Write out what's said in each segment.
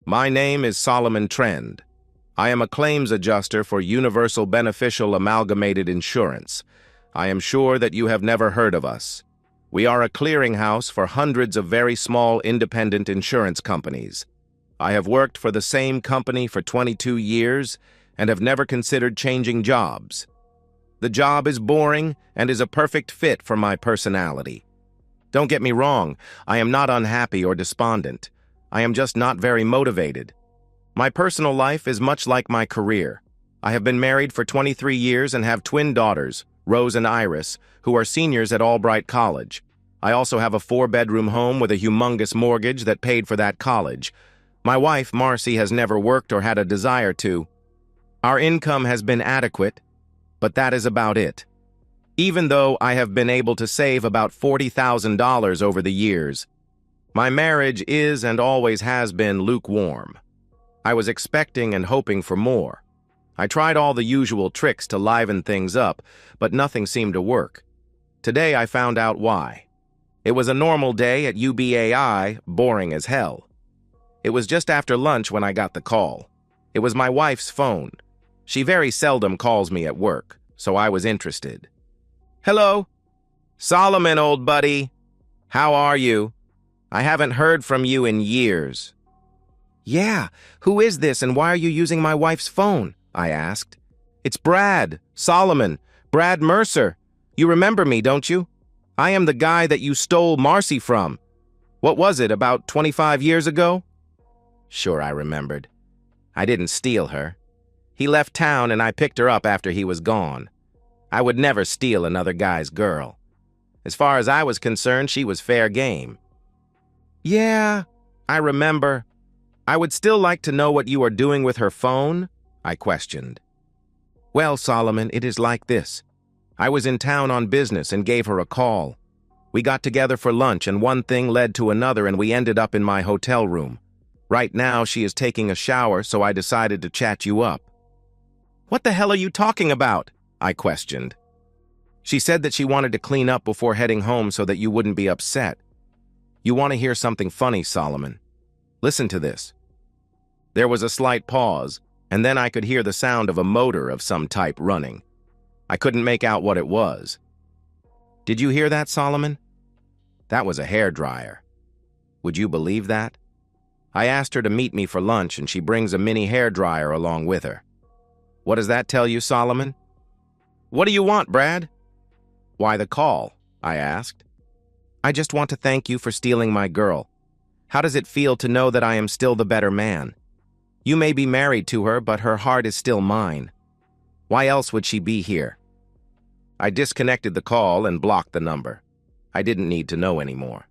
My name is Solomon Trend. I am a claims adjuster for Universal Beneficial Amalgamated Insurance. I am sure that you have never heard of us. We are a clearinghouse for hundreds of very small independent insurance companies. I have worked for the same company for 22 years and have never considered changing jobs. The job is boring and is a perfect fit for my personality. Don't get me wrong, I am not unhappy or despondent. I am just not very motivated. My personal life is much like my career. I have been married for 23 years and have twin daughters, Rose and Iris, who are seniors at Albright College. I also have a 4-bedroom home with a humongous mortgage that paid for that college. My wife, Marcy, has never worked or had a desire to. Our income has been adequate, but that is about it. Even though I have been able to save about $40,000 over the years, my marriage is and always has been lukewarm. I was expecting and hoping for more. I tried all the usual tricks to liven things up, but nothing seemed to work. Today I found out why. It was a normal day at UBAI, boring as hell. It was just after lunch when I got the call. It was my wife's phone. She very seldom calls me at work, so I was interested. Hello? Solomon, old buddy. How are you? I haven't heard from you in years. Yeah, who is this and why are you using my wife's phone? I asked. It's Brad, Solomon, Brad Mercer. You remember me, don't you? I am the guy that you stole Marcy from. What was it, about 25 years ago? Sure, I remembered. I didn't steal her. He left town and I picked her up after he was gone. I would never steal another guy's girl. As far as I was concerned, she was fair game. Yeah, I remember. I would still like to know what you are doing with her phone, I questioned. Well, Solomon, it is like this. I was in town on business and gave her a call. We got together for lunch and one thing led to another and we ended up in my hotel room. Right now, she is taking a shower, so I decided to chat you up. What the hell are you talking about? I questioned. She said that she wanted to clean up before heading home so that you wouldn't be upset. You want to hear something funny, Solomon? Listen to this. There was a slight pause, and then I could hear the sound of a motor of some type running. I couldn't make out what it was. Did you hear that, Solomon? That was a hairdryer. Would you believe that? I asked her to meet me for lunch, and she brings a mini hairdryer along with her. What does that tell you, Solomon? What do you want, Brad? Why the call? I asked. I just want to thank you for stealing my girl. How does it feel to know that I am still the better man? You may be married to her, but her heart is still mine. Why else would she be here? I disconnected the call and blocked the number. I didn't need to know anymore.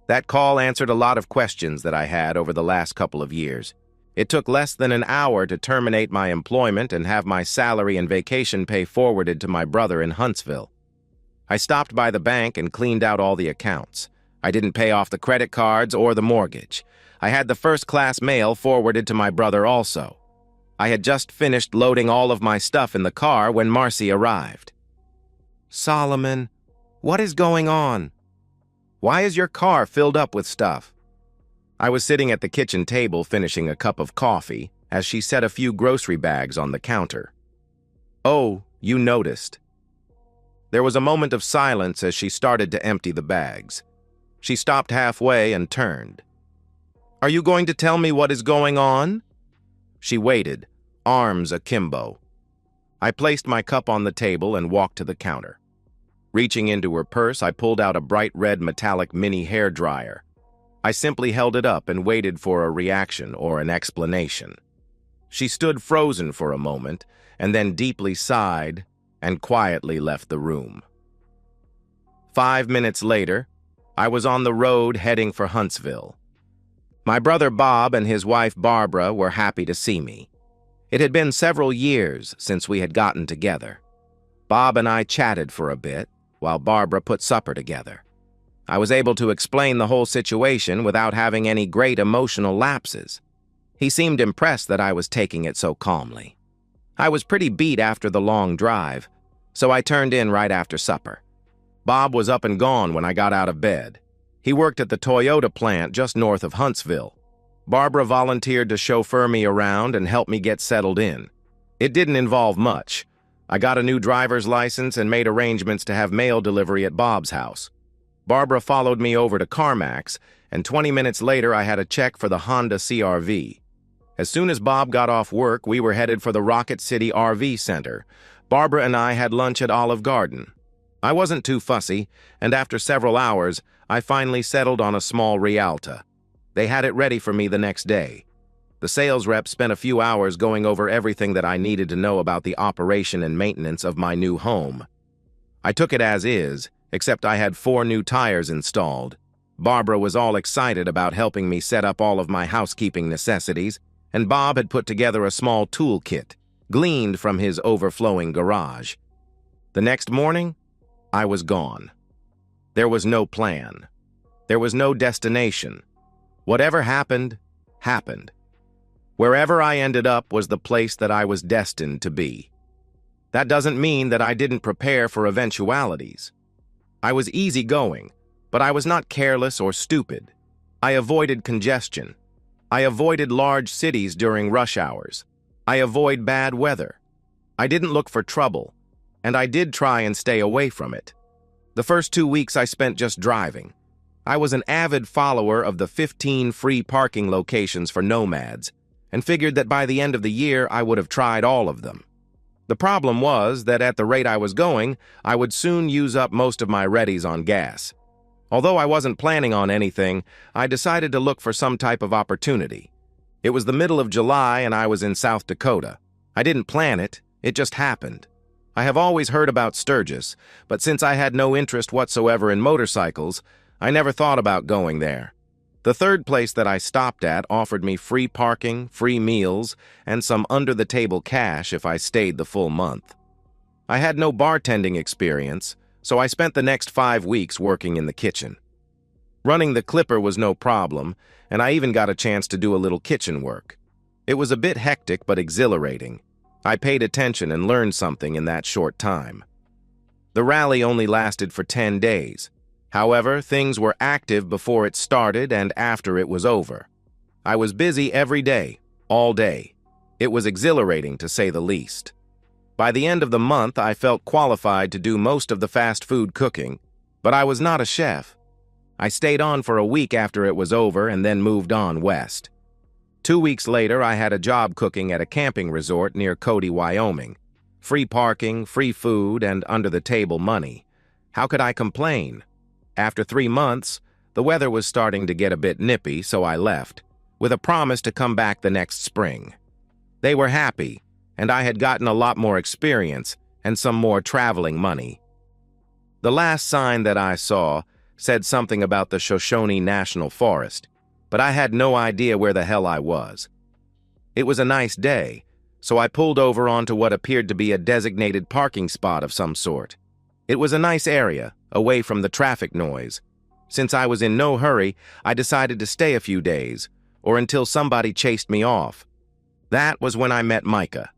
That call answered a lot of questions that I had over the last couple of years. It took less than an hour to terminate my employment and have my salary and vacation pay forwarded to my brother in Huntsville. I stopped by the bank and cleaned out all the accounts. I didn't pay off the credit cards or the mortgage. I had the first-class mail forwarded to my brother also. I had just finished loading all of my stuff in the car when Marcy arrived. Solomon, what is going on? Why is your car filled up with stuff? I was sitting at the kitchen table finishing a cup of coffee as she set a few grocery bags on the counter. Oh, you noticed. There was a moment of silence as she started to empty the bags. She stopped halfway and turned. Are you going to tell me what is going on? She waited, arms akimbo. I placed my cup on the table and walked to the counter. Reaching into her purse, I pulled out a bright red metallic mini hairdryer. I simply held it up and waited for a reaction or an explanation. She stood frozen for a moment and then deeply sighed and quietly left the room. 5 minutes later, I was on the road heading for Huntsville. My brother Bob and his wife Barbara were happy to see me. It had been several years since we had gotten together. Bob and I chatted for a bit while Barbara put supper together. I was able to explain the whole situation without having any great emotional lapses. He seemed impressed that I was taking it so calmly. I was pretty beat after the long drive, so I turned in right after supper. Bob was up and gone when I got out of bed. He worked at the Toyota plant just north of Huntsville. Barbara volunteered to chauffeur me around and help me get settled in. It didn't involve much. I got a new driver's license and made arrangements to have mail delivery at Bob's house. Barbara followed me over to CarMax, and 20 minutes later I had a check for the Honda CR-V. As soon as Bob got off work, we were headed for the Rocket City RV Center. Barbara and I had lunch at Olive Garden. I wasn't too fussy, and after several hours, I finally settled on a small Rialta. They had it ready for me the next day. The sales rep spent a few hours going over everything that I needed to know about the operation and maintenance of my new home. I took it as is, except I had 4 new tires installed. Barbara was all excited about helping me set up all of my housekeeping necessities, and Bob had put together a small toolkit, gleaned from his overflowing garage. The next morning, I was gone. There was no plan. There was no destination. Whatever happened, happened. Wherever I ended up was the place that I was destined to be. That doesn't mean that I didn't prepare for eventualities. I was easygoing, but I was not careless or stupid. I avoided congestion. I avoided large cities during rush hours. I avoid bad weather. I didn't look for trouble, and I did try and stay away from it. The first 2 weeks I spent just driving. I was an avid follower of the 15 free parking locations for nomads, and figured that by the end of the year I would have tried all of them. The problem was that at the rate I was going, I would soon use up most of my readies on gas. Although I wasn't planning on anything, I decided to look for some type of opportunity. It was the middle of July and I was in South Dakota. I didn't plan it, it just happened. I have always heard about Sturgis, but since I had no interest whatsoever in motorcycles, I never thought about going there. The third place that I stopped at offered me free parking, free meals, and some under-the-table cash if I stayed the full month. I had no bartending experience, so I spent the next 5 weeks working in the kitchen. Running the Clipper was no problem, and I even got a chance to do a little kitchen work. It was a bit hectic but exhilarating. I paid attention and learned something in that short time. The rally only lasted for 10 days. However, things were active before it started and after it was over. I was busy every day, all day. It was exhilarating, to say the least. By the end of the month, I felt qualified to do most of the fast food cooking, but I was not a chef. I stayed on for a week after it was over and then moved on west. 2 weeks later, I had a job cooking at a camping resort near Cody, Wyoming. Free parking, free food, and under-the-table money. How could I complain? After 3 months, the weather was starting to get a bit nippy, so I left, with a promise to come back the next spring. They were happy, and I had gotten a lot more experience and some more traveling money. The last sign that I saw said something about the Shoshone National Forest, but I had no idea where the hell I was. It was a nice day, so I pulled over onto what appeared to be a designated parking spot of some sort. It was a nice area, away from the traffic noise. Since I was in no hurry, I decided to stay a few days, or until somebody chased me off. That was when I met Micah.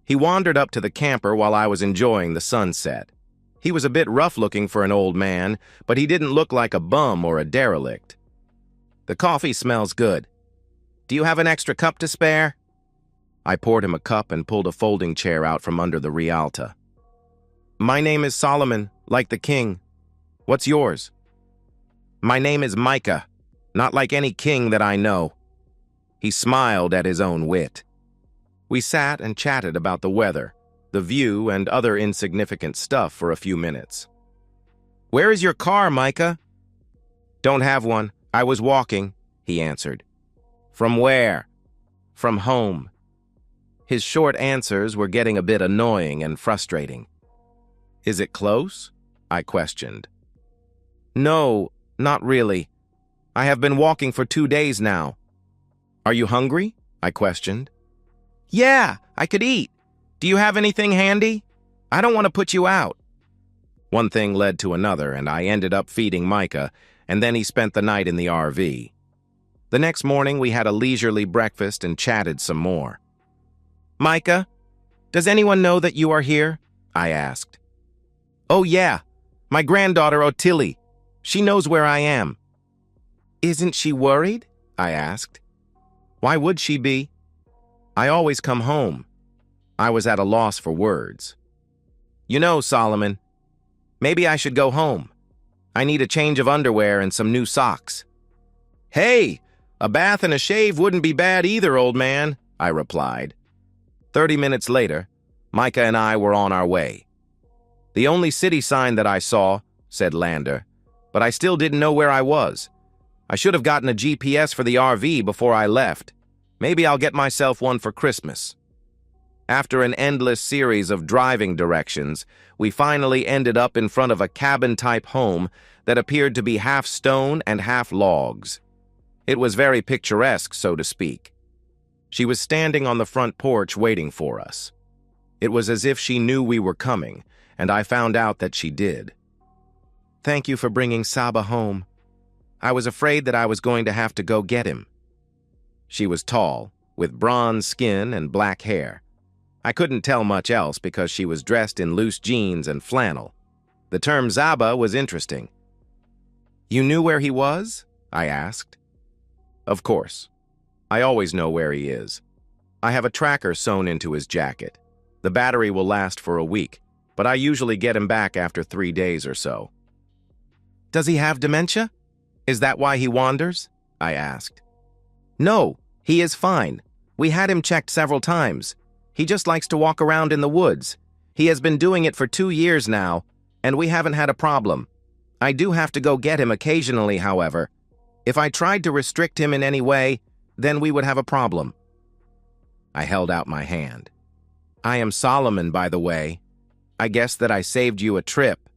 He wandered up to the camper while I was enjoying the sunset. He was a bit rough-looking for an old man, but he didn't look like a bum or a derelict. "The coffee smells good. Do you have an extra cup to spare?" I poured him a cup and pulled a folding chair out from under the Rialta. "My name is Solomon, like the king. What's yours?" "My name is Micah, not like any king that I know." He smiled at his own wit. We sat and chatted about the weather, the view, and other insignificant stuff for a few minutes. "Where is your car, Micah?" "Don't have one. I was walking," he answered. "From where?" "From home." His short answers were getting a bit annoying and frustrating. "Is it close?" I questioned. "No, not really. I have been walking for 2 days now." "Are you hungry?" I questioned. "Yeah, I could eat. Do you have anything handy? I don't want to put you out." One thing led to another, and I ended up feeding Micah, and then he spent the night in the RV. The next morning, we had a leisurely breakfast and chatted some more. "Micah, does anyone know that you are here?" I asked. "Oh yeah, my granddaughter Ottilie. She knows where I am." "Isn't she worried?" I asked. Why would she be? I always come home. I was at a loss for words. You know, Solomon, maybe I should go home. I need a change of underwear and some new socks. Hey, a bath and a shave wouldn't be bad either, old man, I replied. 30 minutes later, Micah and I were on our way. The only city sign that I saw said Lander, but I still didn't know where I was. I should have gotten a GPS for the RV before I left. Maybe I'll get myself one for Christmas. After an endless series of driving directions, we finally ended up in front of a cabin-type home that appeared to be half stone and half logs. It was very picturesque, so to speak. She was standing on the front porch waiting for us. It was as if she knew we were coming, and I found out that she did. Thank you for bringing Saba home. I was afraid that I was going to have to go get him. She was tall, with bronze skin and black hair. I couldn't tell much else because she was dressed in loose jeans and flannel. The term Zaba was interesting. You knew where he was? I asked. Of course. I always know where he is. I have a tracker sewn into his jacket. The battery will last for a week, but I usually get him back after 3 days or so. Does he have dementia? Is that why he wanders? I asked. No, he is fine. We had him checked several times. He just likes to walk around in the woods. He has been doing it for 2 years now, and we haven't had a problem. I do have to go get him occasionally, however. If I tried to restrict him in any way, then we would have a problem. I held out my hand. I am Solomon, by the way. I guess that I saved you a trip.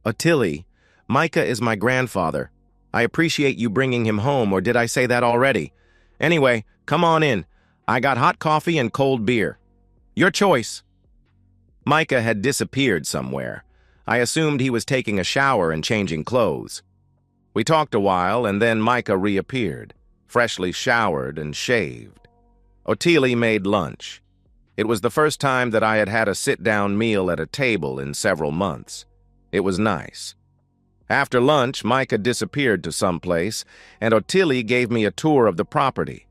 Otili, Micah is my grandfather. I appreciate you bringing him home, or did I say that already? Anyway, come on in. I got hot coffee and cold beer. Your choice. Micah had disappeared somewhere. I assumed he was taking a shower and changing clothes. We talked a while, and then Micah reappeared, freshly showered and shaved. Otili made lunch. It was the first time that I had had a sit-down meal at a table in several months. It was nice. After lunch, Micah disappeared to someplace, and Otili gave me a tour of the property.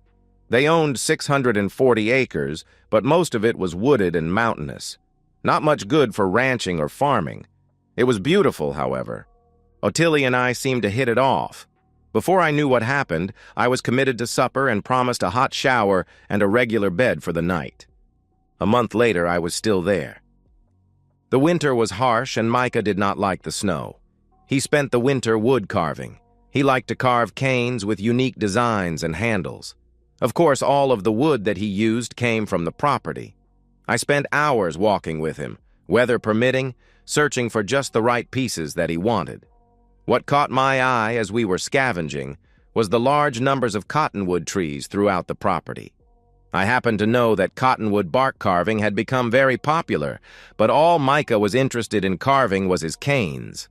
They owned 640 acres, but most of it was wooded and mountainous. Not much good for ranching or farming. It was beautiful, however. Otili and I seemed to hit it off. Before I knew what happened, I was committed to supper and promised a hot shower and a regular bed for the night. A month later, I was still there. The winter was harsh, and Micah did not like the snow. He spent the winter wood carving. He liked to carve canes with unique designs and handles. Of course, all of the wood that he used came from the property. I spent hours walking with him, weather permitting, searching for just the right pieces that he wanted. What caught my eye as we were scavenging was the large numbers of cottonwood trees throughout the property. I happened to know that cottonwood bark carving had become very popular, but all Micah was interested in carving was his canes.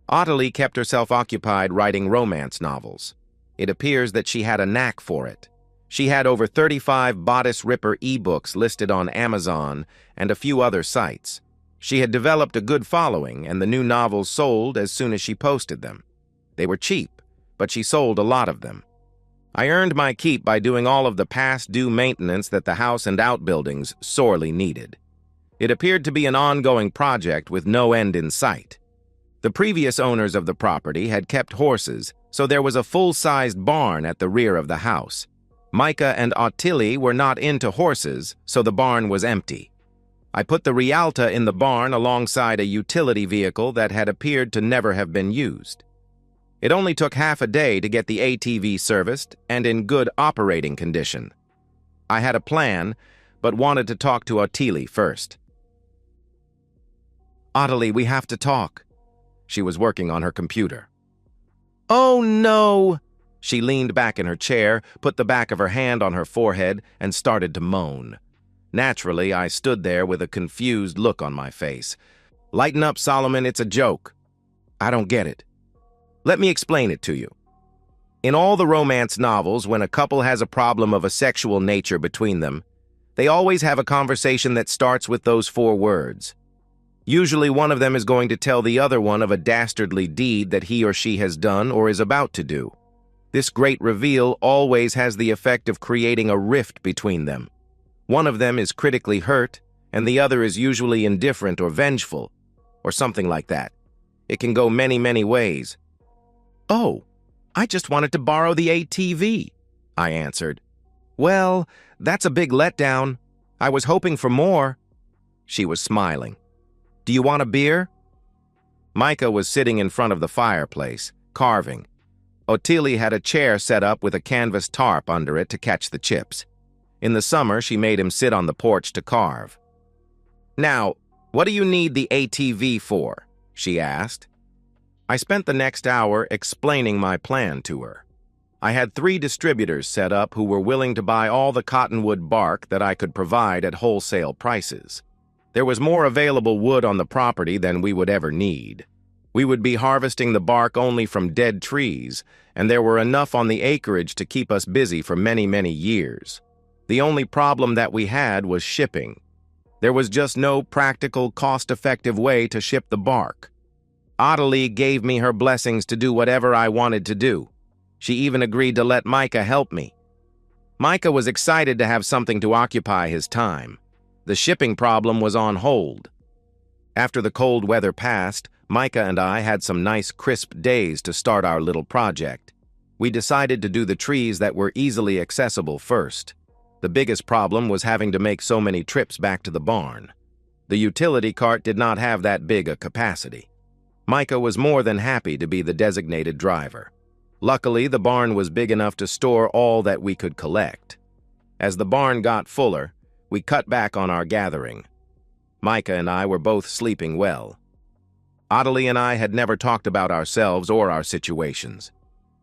Otili kept herself occupied writing romance novels. It appears that she had a knack for it. She had over 35 Bodice Ripper ebooks listed on Amazon and a few other sites. She had developed a good following, and the new novels sold as soon as she posted them. They were cheap, but she sold a lot of them. I earned my keep by doing all of the past due maintenance that the house and outbuildings sorely needed. It appeared to be an ongoing project with no end in sight. The previous owners of the property had kept horses, so there was a full-sized barn at the rear of the house. Micah and Otili were not into horses, so the barn was empty. I put the Rialta in the barn alongside a utility vehicle that had appeared to never have been used. It only took half a day to get the ATV serviced and in good operating condition. I had a plan, but wanted to talk to Otili first. Otili, we have to talk. She was working on her computer. Oh no! She leaned back in her chair, put the back of her hand on her forehead, and started to moan. Naturally, I stood there with a confused look on my face. Lighten up, Solomon, it's a joke. I don't get it. Let me explain it to you. In all the romance novels, when a couple has a problem of a sexual nature between them, they always have a conversation that starts with those 4 words. Usually one of them is going to tell the other one of a dastardly deed that he or she has done or is about to do. This great reveal always has the effect of creating a rift between them. One of them is critically hurt, and the other is usually indifferent or vengeful, or something like that. It can go many, many ways. "Oh, I just wanted to borrow the ATV," I answered. "Well, that's a big letdown. I was hoping for more." She was smiling. "Do you want a beer?" Micah was sitting in front of the fireplace, carving. Ottilie had a chair set up with a canvas tarp under it to catch the chips. In the summer, she made him sit on the porch to carve. "Now, what do you need the ATV for?" she asked. I spent the next hour explaining my plan to her. I had 3 distributors set up who were willing to buy all the cottonwood bark that I could provide at wholesale prices. There was more available wood on the property than we would ever need. We would be harvesting the bark only from dead trees, and there were enough on the acreage to keep us busy for many, many years. The only problem that we had was shipping. There was just no practical, cost-effective way to ship the bark. Ottilie gave me her blessings to do whatever I wanted to do. She even agreed to let Micah help me. Micah was excited to have something to occupy his time. The shipping problem was on hold. After the cold weather passed, Micah and I had some nice crisp days to start our little project. We decided to do the trees that were easily accessible first. The biggest problem was having to make so many trips back to the barn. The utility cart did not have that big a capacity. Micah was more than happy to be the designated driver. Luckily, the barn was big enough to store all that we could collect. As the barn got fuller, we cut back on our gathering. Micah and I were both sleeping well. Ottilie and I had never talked about ourselves or our situations.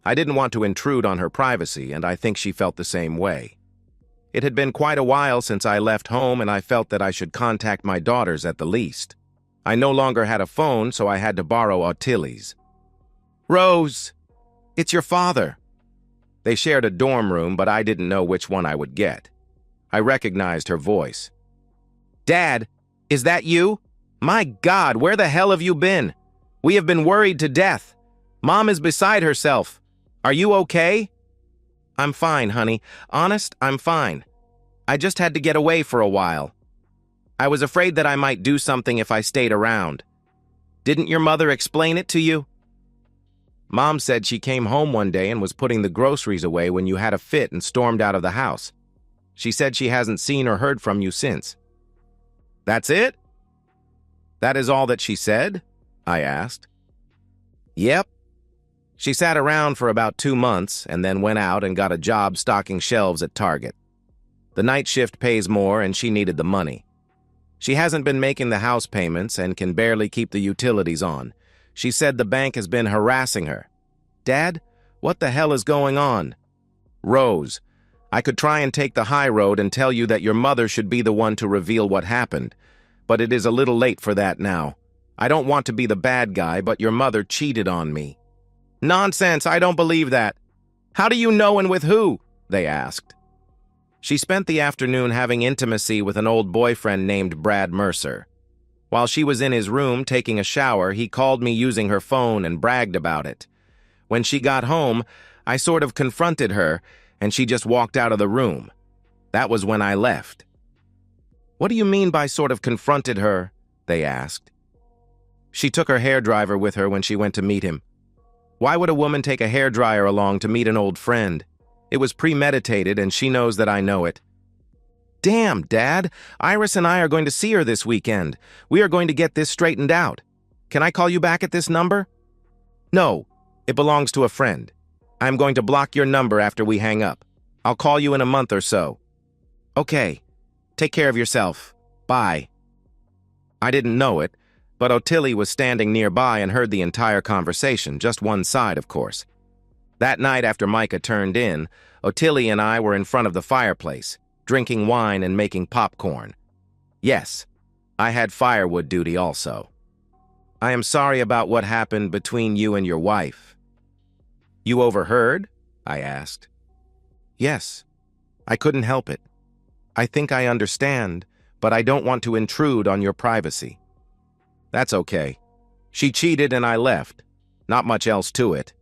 I didn't want to intrude on her privacy, and I think she felt the same way. It had been quite a while since I left home, and I felt that I should contact my daughters at the least. I no longer had a phone, so I had to borrow Ottilie's. "Rose, it's your father." They shared a dorm room, but I didn't know which one I would get. I recognized her voice. "Dad, is that you? My God, where the hell have you been? We have been worried to death. Mom is beside herself. Are you okay?" "I'm fine, honey. Honest, I'm fine. I just had to get away for a while. I was afraid that I might do something if I stayed around. Didn't your mother explain it to you?" "Mom said she came home one day and was putting the groceries away when you had a fit and stormed out of the house. She said she hasn't seen or heard from you since." "That's it?" "That is all that she said?" I asked. "Yep. She sat around for about 2 months and then went out and got a job stocking shelves at Target. The night shift pays more and she needed the money. She hasn't been making the house payments and can barely keep the utilities on. She said the bank has been harassing her." "Dad, what the hell is going on?" "Rose, I could try and take the high road and tell you that your mother should be the one to reveal what happened, but it is a little late for that now. I don't want to be the bad guy, but your mother cheated on me." "Nonsense, I don't believe that. How do you know and with who?" they asked. "She spent the afternoon having intimacy with an old boyfriend named Brad Mercer. While she was in his room taking a shower, he called me using her phone and bragged about it. When she got home, I sort of confronted her, and she just walked out of the room. That was when I left." "What do you mean by sort of confronted her?" they asked. "She took her hairdryer with her when she went to meet him. Why would a woman take a hairdryer along to meet an old friend? It was premeditated, and she knows that I know it." "Damn, Dad, Iris and I are going to see her this weekend. We are going to get this straightened out. Can I call you back at this number?" "No, it belongs to a friend. I'm going to block your number after we hang up. I'll call you in a month or so." "Okay, take care of yourself. Bye." I didn't know it, but Ottilie was standing nearby and heard the entire conversation, just one side, of course. That night after Micah turned in, Ottilie and I were in front of the fireplace, drinking wine and making popcorn. Yes, I had firewood duty also. "I am sorry about what happened between you and your wife." "You overheard?" I asked. "Yes, I couldn't help it. I think I understand, but I don't want to intrude on your privacy." "That's okay. She cheated and I left. Not much else to it."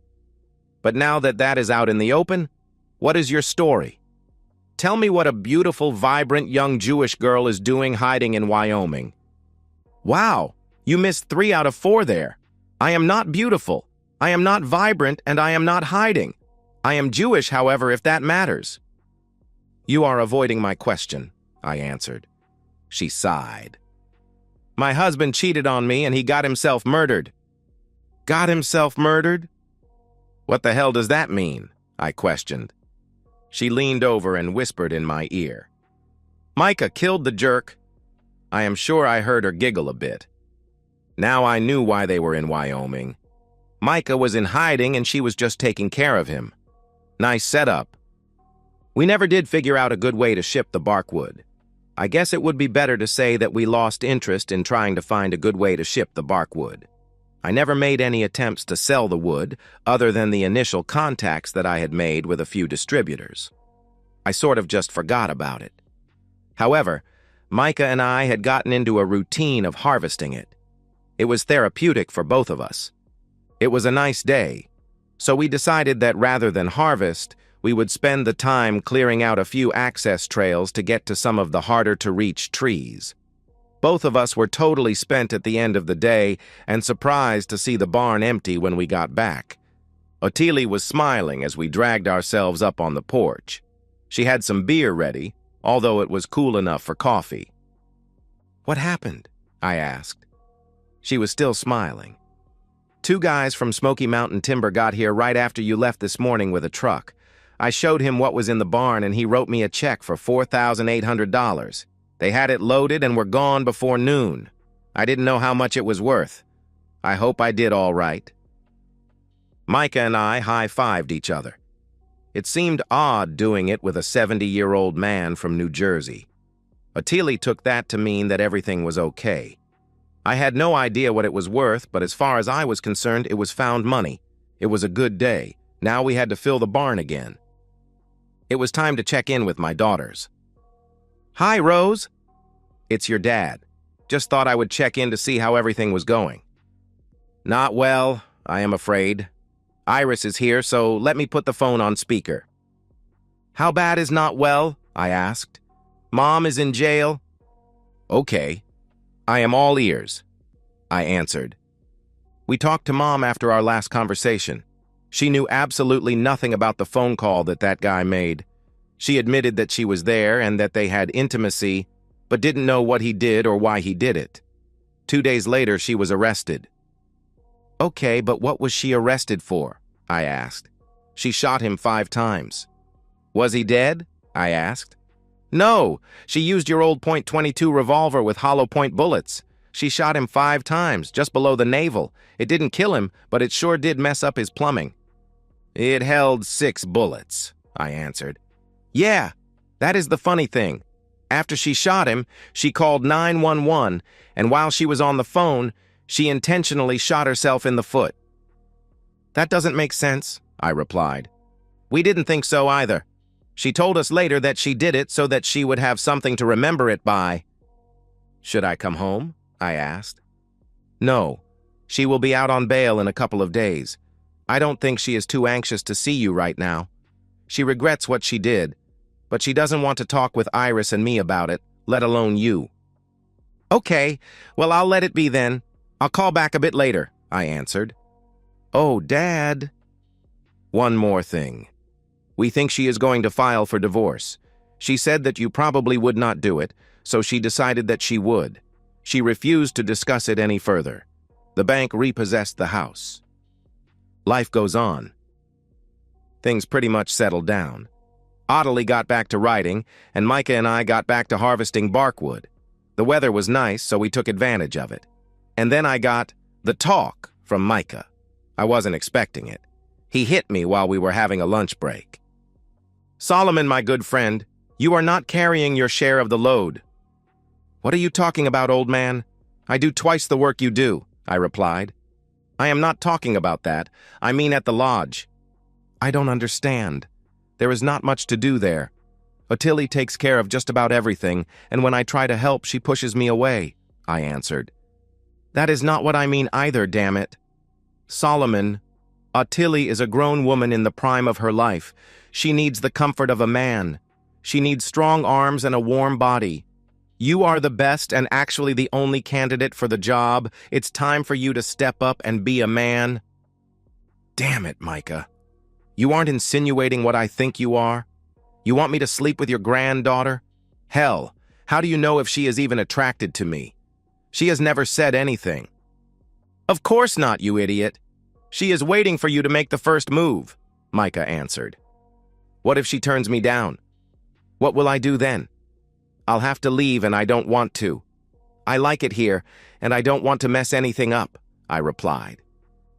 But now that that is out in the open, what is your story? Tell me what a beautiful, vibrant young Jewish girl is doing hiding in Wyoming. Wow, you missed 3 out of 4 there. I am not beautiful. I am not vibrant, and I am not hiding. I am Jewish, however, if that matters. You are avoiding my question, I answered. She sighed. My husband cheated on me and he got himself murdered. Got himself murdered? What the hell does that mean? I questioned. She leaned over and whispered in my ear. Micah killed the jerk. I am sure I heard her giggle a bit. Now I knew why they were in Wyoming. Micah was in hiding and she was just taking care of him. Nice setup. We never did figure out a good way to ship the barkwood. I guess it would be better to say that we lost interest in trying to find a good way to ship the barkwood. I never made any attempts to sell the wood other than the initial contacts that I had made with a few distributors. I sort of just forgot about it. However, Micah and I had gotten into a routine of harvesting it. It was therapeutic for both of us. It was a nice day, so we decided that rather than harvest, we would spend the time clearing out a few access trails to get to some of the harder-to-reach trees. Both of us were totally spent at the end of the day and surprised to see the barn empty when we got back. Ottilie was smiling as we dragged ourselves up on the porch. She had some beer ready, although it was cool enough for coffee. What happened? I asked. She was still smiling. 2 guys from Smoky Mountain Timber got here right after you left this morning with a truck. I showed him what was in the barn and he wrote me a check for $4,800. They had it loaded and were gone before noon. I didn't know how much it was worth. I hope I did all right. Micah and I high-fived each other. It seemed odd doing it with a 70-year-old man from New Jersey. Ottilie took that to mean that everything was okay. I had no idea what it was worth, but as far as I was concerned, it was found money. It was a good day. Now we had to fill the barn again. It was time to check in with my daughters. Hi, Rose. It's your dad. Just thought I would check in to see how everything was going. Not well, I am afraid. Iris is here, so let me put the phone on speaker. How bad is not well? I asked. Mom is in jail? Okay. I am all ears, I answered. We talked to Mom after our last conversation. She knew absolutely nothing about the phone call that guy made. She admitted that she was there and that they had intimacy, but didn't know what he did or why he did it. 2 days later, she was arrested. Okay, but what was she arrested for? I asked. She shot him 5 times. Was he dead? I asked. No, she used your old .22 revolver with hollow point bullets. She shot him 5 times, just below the navel. It didn't kill him, but it sure did mess up his plumbing. It held 6 bullets, I answered. Yeah, that is the funny thing. After she shot him, she called 911, and while she was on the phone, she intentionally shot herself in the foot. That doesn't make sense, I replied. We didn't think so either. She told us later that she did it so that she would have something to remember it by. Should I come home? I asked. No, she will be out on bail in a couple of days. I don't think she is too anxious to see you right now. She regrets what she did, but she doesn't want to talk with Iris and me about it, let alone you. Okay, well, I'll let it be then. I'll call back a bit later, I answered. Oh, Dad. One more thing. We think she is going to file for divorce. She said that you probably would not do it, so she decided that she would. She refused to discuss it any further. The bank repossessed the house. Life goes on. Things pretty much settled down. Ottilie got back to writing, and Micah and I got back to harvesting barkwood. The weather was nice, so we took advantage of it. And then I got the talk from Micah. I wasn't expecting it. He hit me while we were having a lunch break. Solomon, my good friend, you are not carrying your share of the load. What are you talking about, old man? I do twice the work you do, I replied. I am not talking about that. I mean at the lodge. I don't understand. There is not much to do there. Ottilie takes care of just about everything, and when I try to help, she pushes me away, I answered. That is not what I mean either, damn it. Solomon, Ottilie is a grown woman in the prime of her life. She needs the comfort of a man. She needs strong arms and a warm body. You are the best and actually the only candidate for the job. It's time for you to step up and be a man. Damn it, Micah. You aren't insinuating what I think you are? You want me to sleep with your granddaughter? Hell, how do you know if she is even attracted to me? She has never said anything. Of course not, you idiot. She is waiting for you to make the first move, Micah answered. What if she turns me down? What will I do then? I'll have to leave and I don't want to. I like it here and I don't want to mess anything up, I replied.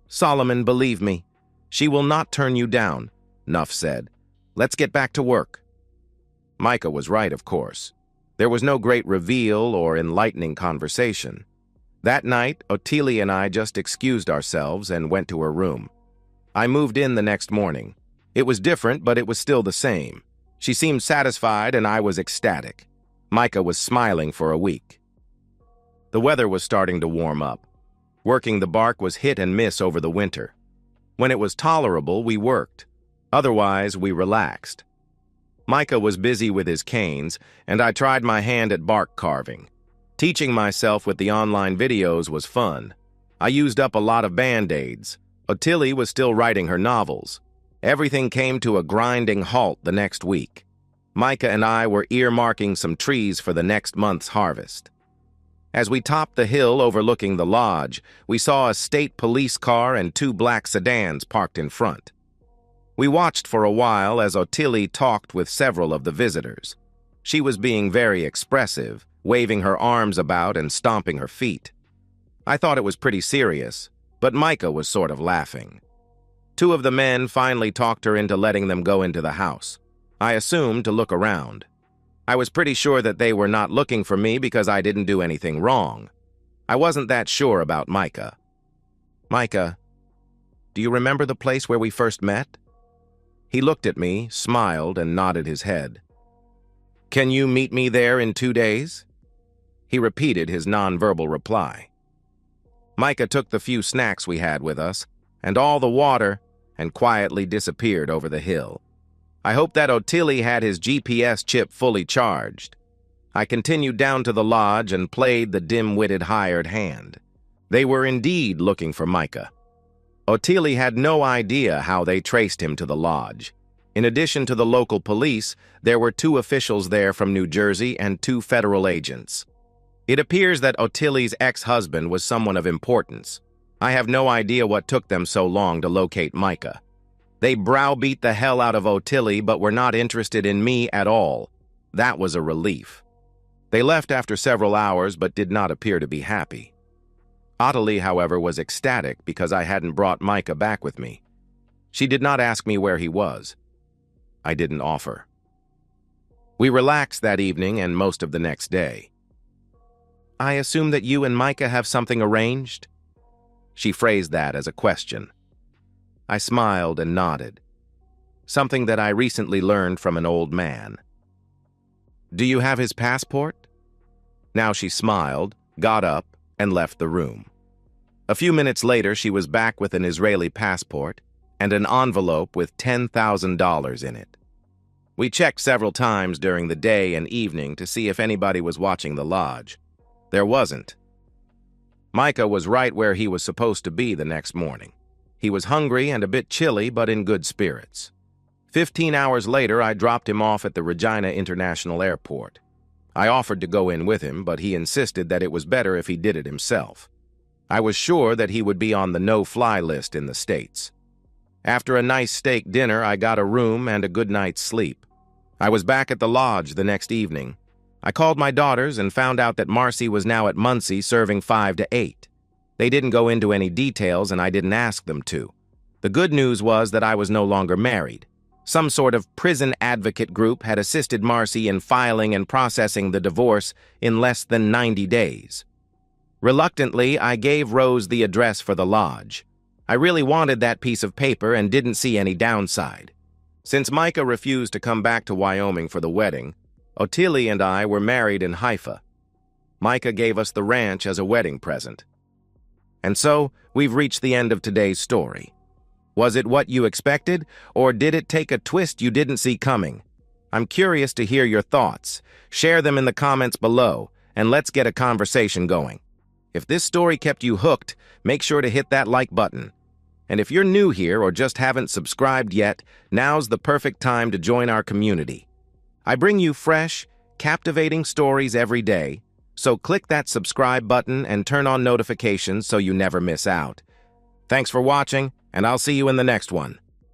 Solomon, believe me, she will not turn you down, Nuff said. Let's get back to work. Micah was right, of course. There was no great reveal or enlightening conversation. That night, Ottilie and I just excused ourselves and went to her room. I moved in the next morning. It was different, but it was still the same. She seemed satisfied and I was ecstatic. Micah was smiling for a week. The weather was starting to warm up. Working the bark was hit and miss over the winter. When it was tolerable, we worked. Otherwise, we relaxed. Micah was busy with his canes, and I tried my hand at bark carving. Teaching myself with the online videos was fun. I used up a lot of Band-Aids. Ottilie was still writing her novels. Everything came to a grinding halt the next week. Micah and I were earmarking some trees for the next month's harvest. As we topped the hill overlooking the lodge, we saw a state police car and 2 black sedans parked in front. We watched for a while as Ottilie talked with several of the visitors. She was being very expressive, waving her arms about and stomping her feet. I thought it was pretty serious, but Micah was sort of laughing. 2 of the men finally talked her into letting them go into the house. I assumed to look around. I was pretty sure that they were not looking for me because I didn't do anything wrong. I wasn't that sure about Micah. Micah, do you remember the place where we first met? He looked at me, smiled, and nodded his head. Can you meet me there in 2 days? He repeated his nonverbal reply. Micah took the few snacks we had with us, and all the water, and quietly disappeared over the hill. I hoped that Ottilie had his GPS chip fully charged. I continued down to the lodge and played the dim-witted hired hand. They were indeed looking for Micah. Ottilie had no idea how they traced him to the lodge. In addition to the local police, there were 2 officials there from New Jersey and 2 federal agents. It appears that Ottilie's ex-husband was someone of importance. I have no idea what took them so long to locate Micah. They browbeat the hell out of Ottilie but were not interested in me at all. That was a relief. They left after several hours but did not appear to be happy. Ottilie, however, was ecstatic because I hadn't brought Micah back with me. She did not ask me where he was. I didn't offer. We relaxed that evening and most of the next day. I assume that you and Micah have something arranged? She phrased that as a question. I smiled and nodded. Something that I recently learned from an old man. Do you have his passport? Now she smiled, got up, and left the room. A few minutes later, she was back with an Israeli passport and an envelope with $10,000 in it. We checked several times during the day and evening to see if anybody was watching the lodge. There wasn't. Micah was right where he was supposed to be the next morning. He was hungry and a bit chilly, but in good spirits. 15 hours later, I dropped him off at the Regina International Airport. I offered to go in with him, but he insisted that it was better if he did it himself. I was sure that he would be on the no-fly list in the States. After a nice steak dinner, I got a room and a good night's sleep. I was back at the lodge the next evening. I called my daughters and found out that Marcy was now at Muncie serving 5 to 8. They didn't go into any details and I didn't ask them to. The good news was that I was no longer married. Some sort of prison advocate group had assisted Marcy in filing and processing the divorce in less than 90 days. Reluctantly, I gave Rose the address for the lodge. I really wanted that piece of paper and didn't see any downside. Since Micah refused to come back to Wyoming for the wedding, Ottilie and I were married in Haifa. Micah gave us the ranch as a wedding present. And so, we've reached the end of today's story. Was it what you expected, or did it take a twist you didn't see coming? I'm curious to hear your thoughts. Share them in the comments below, and let's get a conversation going. If this story kept you hooked, make sure to hit that like button. And if you're new here or just haven't subscribed yet, now's the perfect time to join our community. I bring you fresh, captivating stories every day, so click that subscribe button and turn on notifications so you never miss out. Thanks for watching, and I'll see you in the next one.